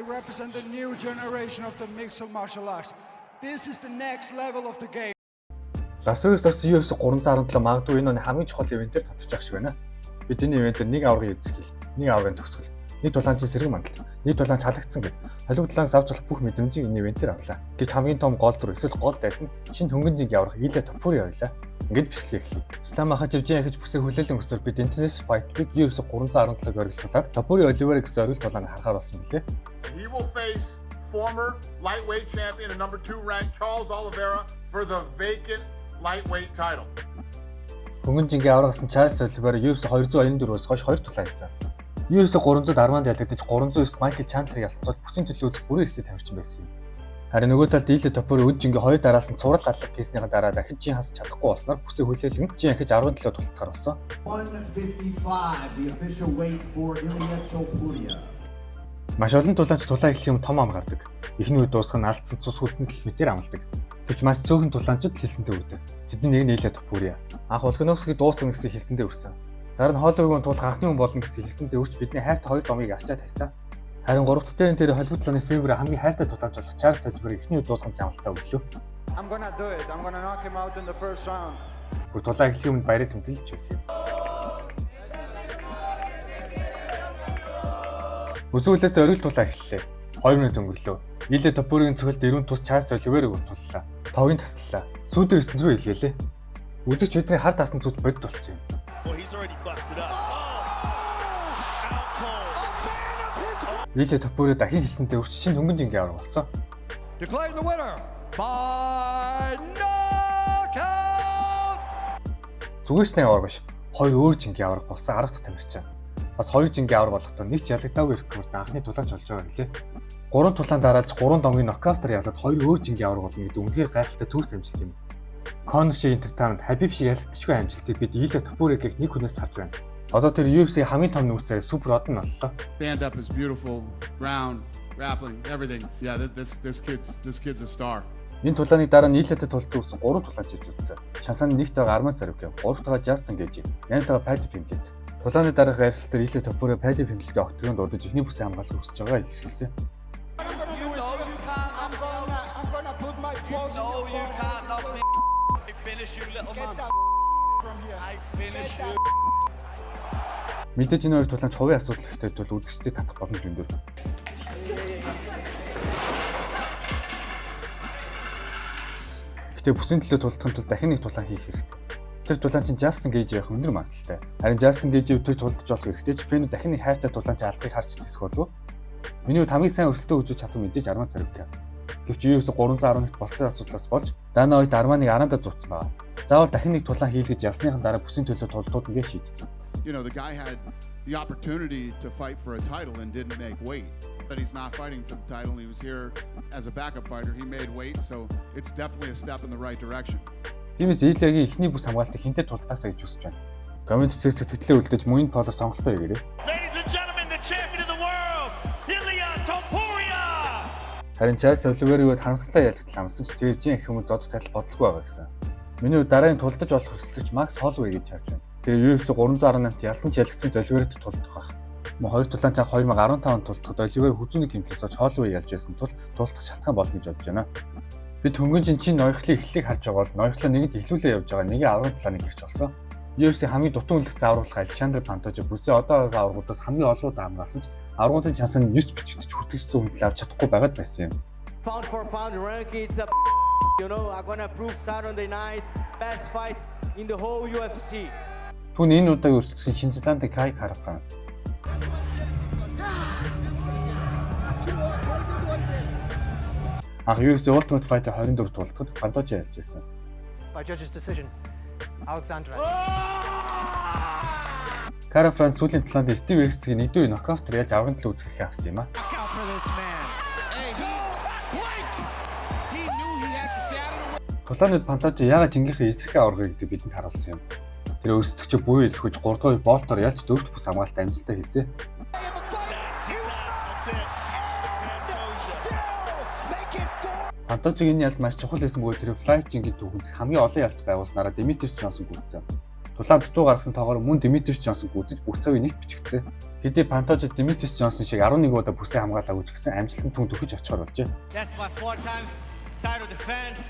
represent the new generation of the mixed martial arts. This is the next level of the game. Лас Вегас UFC 317 магадгүй энэ оны хамгийн чухал ивэнтээр татчих шиг байна. Бид энэ ивэнтээр нэг аврагын эзэхэл, нэг аврагын төгсгөл, нэг дулаанчийн сэрэг мандал, нэг дулаанч халагдсан гэд Холливуд талаас авч болох бүх мэдрэмжийг энэ ивэнтээр авлаа. Гэвч хамгийн том гол дүр эсвэл гол дайсан шинэ хөнгөнжинг аврах Илля Топури байлаа. Ингээд бичлэг эхлэе. Ислам Махачевжийн ахиж бүсээ хүлээлэн өсвөр бид International Fight Week UFC 317-г оролцуулаад Топури Оливер гэсэн орилт дулааныг харахаар болсон билээ. He will face former lightweight champion and number 2 ranked Charles Oliveira for the vacant lightweight title. Хөнгөнжингийн аврагсан Charles Oliveira UFC 294-өөс хойш 2 тулаан хийсэн. UFC 310-д ялагдаж 309-т Michael Chandler ялсан тул бүсийн төлөө үзэх бүрэн ихтэй тамирчин байсан юм. Харин нөгөө талд Илля Топури үджингийн хоёр дараас нь цуврал аллаг хийснийхаа дараа дахиж жин хасч чадахгүй болсноор бүсээ хүлээлгэн жин ахиж 17 тултахаар болсон. 155 the official weight for Ilya Topuria. Маш олон тулаанч тулаан эхлэх юм том ам гардаг. Эхний үед дуусах нь алдсан цус хүйцэн гэх мэтээр амладаг. Гэвч маш цөөхөн тулаанчид хэлсэнтэй үүдээ. Тэдний нэг нь Илля Топури. Анх Волкановскийг дуусгах гэсэн хэлсэндээ өрсөн. Дараа нь Холливугийн тул анхны хүн болно гэсэн хэлсэндээ өрч бидний хайртай хоёр домыг ачаад хайсан. Харин 3 дахь дээр тэр Холливуд талын фигур хамгийн хайртай тулаанч болох Charles Oliveira эхний үед дуусгах замалтаа өглөө. I'm gonna do it. I'm gonna knock him out in the first round. Бүр тулаан эхлэх юмд баярыг тэмдэглэж байсан юм. Үзүүлээс орил тулаан эхэллээ. 2 минут өнгөрлөө. Илля Топуригийн цогцолд ирүүн тус Charles Oliveira-г туллаа. Тогийн таслалаа. Сүүдэр 9 рүү илгээлээ. Үзэгч бидний хар таасан зүт бодд болсон юм. Илля Топури дахин хэлсэнтэй өрч шинэ хөнгөнжингийн авраг болсон. Declaring the winner by knockout. Зүгээрс нэг авраг биш. Хоёр өөр жингийн авраг болсон 10 дахь тамирчин. Бас хоёр жингийн авраг болохдоо нэг ч ялагдаагүй рекорд анхны тулаанч болж байгаа гэлээ. 3 тулаан дараалж 3 домгийн нокаутаар ялаад хоёр өөр жингийн авраг болно гэдэг үнэхээр гайхалтай төгс амжилт юм. Conor шиг entertainment, Khabib шиг ялагдчихгүй амжилтыг бид Илля Топуригийн нэг хүнээс харж байна. Одоо тэр UFC хамгийн том нүүрсээр супер од нь боллоо. Stand up is beautiful, ground, grappling, everything. Yeah, this kid's a star. Энэ тулааны дараа нь Иллятэй тултад үүсэн 3 тулаанч хийж үзсэн. Шансааны нэгт байгаа Arman Tsarukyan, 3 дахь Justin Gaethje, 8 дахь Paddy Pimblett. Тулааны дараах ярилцлаар дээр Илля Топури Paddy Pimblett-ийг огтгонд удаж ихний бүсээ хамгаалах хүсэж байгааг илэрхийлсэн. Мэдээж энэ хоёр тулаанч хувийн асуудал ихтэй бол үзэгчдийг татах боломж өндөр. Гэтэ бүсийн төлөө тулдахын тулд дахин нэг тулаан хийх хэрэгтэй. Тэр тулаанчин Justin Gaethje явах өндөр магадaltaй. Харин Justin Gaethje тэр тулдаж болох хэрэгтэй ч фэн дахин нэг хайртай тулаанч алдахыг харж тэсэх болов. Миний хувьд хамгийн сайн өрсөлдөө үзүүлж чадах мэдээж Arman Tsarukyan. Гэвч UFC 311-т болсон асуудлаас болж Dana White Arman-ыг араандаа зууцсан байна. Заавал дахин нэг тулаан хийлгэж ясныхан дараа бүсийн төлөө тулдуулна гэж шийдсэн. You know, the guy had the opportunity to fight for a title and didn't make weight. But he's not fighting for the title. He was here as a backup fighter. He made weight, so it's definitely a step in the right direction. Тиймээс Иллягийн эхний бүс хамгаалтыг хинтээ тулдаасаа гэж хүсэж байна. Комент цэгц тэтгэлээ үлдээж мөн поло сонголтоо хийгээрэй. Ladies and gentlemen, the champion of the world, Ilya Topuria. Харин Charles Oliveira-г харамсалтай ялгдал амсан ч тэр жин их юм зодод тал бодлого байгаа гэсэн. Миний хувьд дараагийн тулдаж болох хүсэлтч Max Holloway гэж харж байна. Тэр UFC 318-т ялсан ч ялгдсан Oliveira-д тулдах байх. Мөн хоёр тулаанч 2015 онд тулдахад Oliveira хүзүүний гэмтлээс олж Holloway ялж байсан тул тулдах шалтгаан болно гэж бодож байна. Бид хөнгөнжин чинь ноёхлын эхлэлийг харж байгаа бол ноёхлоо нэгд ихлүүлээ явж байгаа нэг аврагын талааны гэрч болсон. UFC хамгийн дутуу үнэлэх заавруулах Alexander Pantoja бүсээ одоо байгаа аврагуудаас хамгийн олоод хамгаалсан ч аврагуудын шанс нь 9 бичигдэж хүртэлсэн үнэлэл авч чадахгүй байгаад байсан юм. Pound for pound ranking, it's a you know, I'm gonna prove Saturday night best fight in the whole UFC. Түүний энэ удаагийн өрсөлдсөн Шинзландын Kai Kara France. Ах UFC Ultimate Fighter 24 тулдахад Pantoja ялж байсан. By judge's decision, Alexander. Kara France сүүлийн талаанд Steve Ericssonгийн нэгдүгээр нокаутаар ялж аврагын төлөө үзэх хэрэг авсан юм а. Тулаанууд Pantoja яагаад жингийнхээ эсрэг аврагыг гэдэг бидэнд харуулсан юм. Тэр өрсөлдөгчөө буюу илэрхүүж 3 дахь болтоор ялж 4 дахь бүс хамгаалалтаа амжилттай хийсэн. Pantoja энэ ялд маш чухал байсан бөгөөд тэр Flying-ийн түүхэнд хамгийн олон ялт байгуулснараа Demetrius Johnson гүйцсэн. Тулаан дутуу гаргасан тоогоор мөн Demetrius Johnson гүйцэж бүх цагийг нэгт бичигдсэн. Хэдий Пантожид Димитрис Джонсон шиг 11 удаа бүсээ хамгаалаагүй ч гэсэн амжилтанд түн төгөж очихоор болжээ. That's my 4th time title defense.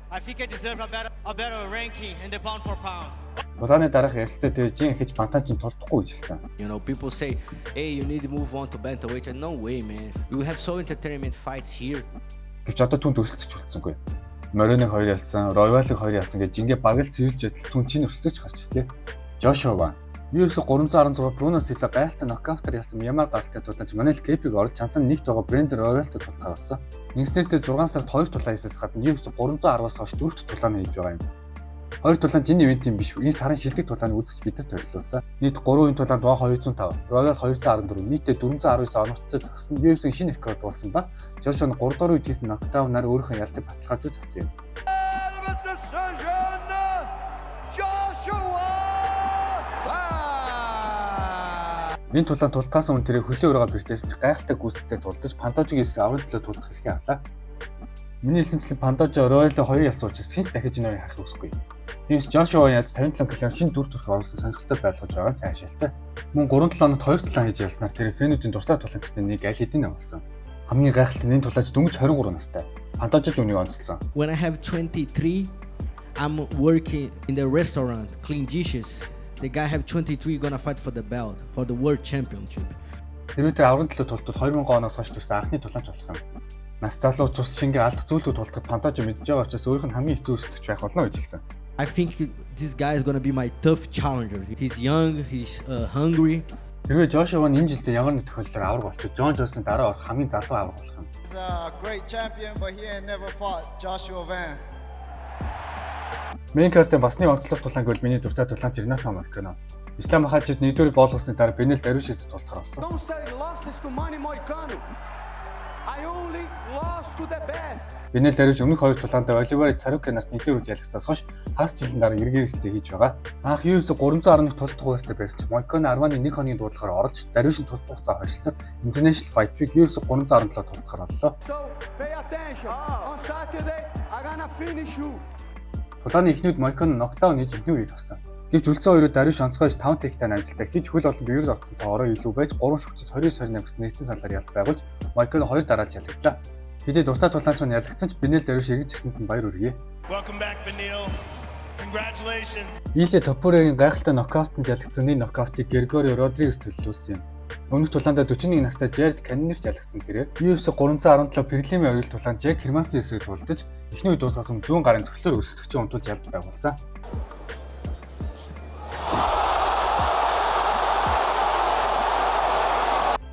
I think I deserve a better ranking in the pound for pound. Улааны дараах ярилцлагад тэр жин ихэж Пантажид тулдахгүй гэж хэлсэн. You know, people say, hey, you need to move on to bantamweight. No way, man. We have so entertainment fights here. Гэвч одоо түн өрсөлдөж үлдсэнгүй. Мориныг 2 ялсан, Royal-ыг 2 ялсан гэж жингээ багэл цэвэрлж байтал түн чинь өрсөлдөж гарч ирлээ. Joshua Wang UFC 316 Bruno Silva гайлтаа нокаутаар ялсан Myanmar гаралтай тулаанч Manel Kape-ийг орж чансан нэгт байгаа Brandon Royal-тай тултгаар орсон. Институтээр 6 сард 2 тулаан хийсээс гадна UFC 310-аас хойш 4 тулаан хийж байгаа юм. 2 тулаан жин ивентийн биш. Энэ сарын шилдэг тулааны үзэж бидэд төлөвлөсөн. Нийт 3 тулаанд 205, Royal 214, нийтдээ 419 оногцтой зогсон UFC-ийн шинэ рекорд болсон ба Joshua 3 дахь үед хийсэн нокдаунаар өөрийнхөө ялтыг баталгаажуулж авсан юм. Энэ тулаан тултгаас өмнө тэрийг хөлөө өрөөгөө бэртээс гайхалтай гүйцэтгэж тулдаж Пантожиг эсрэг аврын төлөө тулдах хэрэг авлаа. Миний хэлсэнчлэн Пантожо Royal 2 ясууч сэнс дахиж энэ хоёрыг харах үсгүй. Тиймээс Joshua яаж 57 кг шинэ дүр төрх оруулсан сонирхолтой байлгаж байгаа нь сайн шалтай. Мөн 3 тулаанд 2 тулаан хийж ялснаар тэр фэнүүдийн дуртай тулаачдын нэг аль хэдийн авсан. Хамгийн гайхалтай нь энэ тулаач дөнгөж 23 настай. Пантожо ч үнийг онцлсон. When I have 23, I'm working in the restaurant, clean dishes. The guy have 23 gonna fight for the belt, for the world championship. Тэрвээ тэр аврын төлөө тултууд 2000 оноос хойш төрсэн анхны тулаанч болох юм. Нас залуу цус шингээ алдах зүйлүүд тултахад Пантожо мэдж байгаа учраас өөрийнх нь хамгийн хэцүү өсөлтөж байх болно гэж хэлсэн. I think this guy is gonna be my tough challenger. He's young, he's hungry. Тэрвээ Joshua энэ жилдээ ямар нэг тохиолдолд авраг болчих. John Jones-ын дараа орох хамгийн залуу авраг болох юм. He's a great champion, but he ain't never fought Joshua Van. Main card-ын басны онцлог тулаан гэвэл миний дуртай тулаанч Renato Moicano. Ислам хажид нэгдүгээр боолгосны дараа Beneil Dariush-с тултгаар болсон. Don't say losses to Manny Moicano. I only lost to the best. Beneil Dariush өмнөх 2 тулаандаа Oliver Tsarukyan нарт нэгдүгээр үед ялгсаас хойш хас жилийн дараа эргээрэхтэй хийж байгаа. Анх UFC 311 тулдах хугацаатай байсан ч Moicano Armani 1 хоногийн дуудлагаар орж Dariush-ийн тулдах хугацаа хоригдсон International Fight Week UFC 317 тулдахаар боллоо. So pay attention. On Saturday, I'm gonna finish you. Тулааны эхнүүд Moicano нокдаун хийж эхний үеийг авсан. Гэвч үлцэн хоёроо Dariush онцгойж 5 тейктай амжилттай хийж хөл олон биеэр давтсантай ороо илүү байж 3 шүгчэс 29-28 гэсэн нэгдсэн салаар ялт байгуулж Moicano 2 дарааж ялагдлаа. Хэдий дуртай тулаанч нь ялагдсан ч Beneil Dariush эргэж гисэнд нь баяр хүргэе. Welcome back, Beneil. Congratulations. Илья Топурегийн гайхалтай нокаутанд ялагдсан нэг нокаутыг Gregorio Rodriguez төлөвлөсөн юм. Өмнөх тулаандаа 41 настай Jared Cannonier ялагдсан тэрээр UFC 317 Prelim-ийн оргил тулаанд Jack Hermansson эсрэг тулдаж эхний үед дуусгасан зүүн гарын цогцлоор өсөлтөгчийн унтуулж ялд байгуулсан.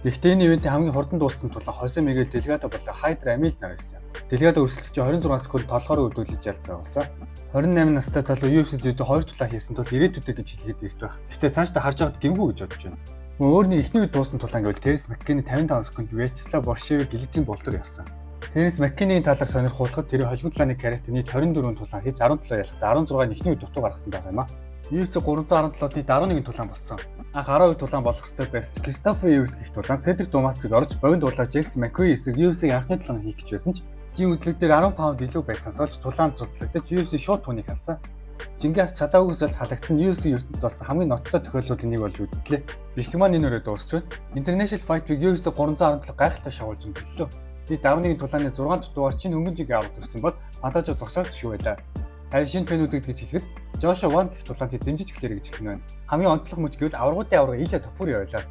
Гэхдээ энэ ивэнтийн хамгийн хурдан дууссан тулаан Jose Miguel Delgado болон Haider Amil нар байсан. Delgado өрсөлдөгчийн 26 секунд толгоороо өдөлж ялд байгуулсан. 28 настай залуу UFC зүйдээ 2 тулаан хийсэн тул ирээдүйдээ гэж хэлгээд ирт байх. Гэхдээ цаашдаа харж байгаад гэмгүй гэж бодож байна. Өөрний эхний үед дуусан тулаан гэвэл Terence McKinney 55 секунд Vyacheslav Borshevik гилетийн болтор явсан. Terence McKinney-ийн талаар сонирхуулахад тэр холбогд лааны карьерт 24 тулаан хийж 17 ялахад 16-ны эхний үед дутуу гаргасан байгаа юм а. UFC 317-д 11 тулаан болсон. Анх 12 тулаан болох ёстой байсан ч Christopher Evert гэх тулаан Cedric Dumas-ыг орж богино дуулаа Jackson McCreary эсрэг UFC-ийн анхны тулаан хийх гэж байсан ч тийм үзлэг дээр 10 паунд илүү байснаас олж тулаан цуцлагдаж UFC шууд түүнийг халсан. Жингээс чадаагүйс болж халагдсан UFC ертөнцид болсон хамгийн ноцтой тохиолдлуудын нэг болж үдлээ. Бичлэг маань энэ өрөө дуусч байна. International Fight Week UFC 317 гайхалтай шоулж өндөрлөө. Бид 11 тулааны 6 дутуугаар чинь хөнгөн жигээ аваад ирсэн бол Пантожо зогсоогдсон шүү байлаа. Харин шинэ фэнүүдийг гэж хэлэхэд Joshua Wang гэх тулаанчид дэмжиж эхлэе гэж хэлнэ. Хамгийн онцлог мөч гэвэл аврагуудын аврага Илья Топури байлаа.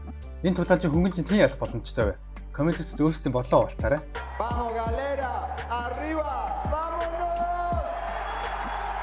Энэ тулаанч хөнгөн чинь хэн ялах боломжтой вэ? Комментарт өөрсдийн бодлоо хуваалцаарай. Vamos galera, arriba, vámonos!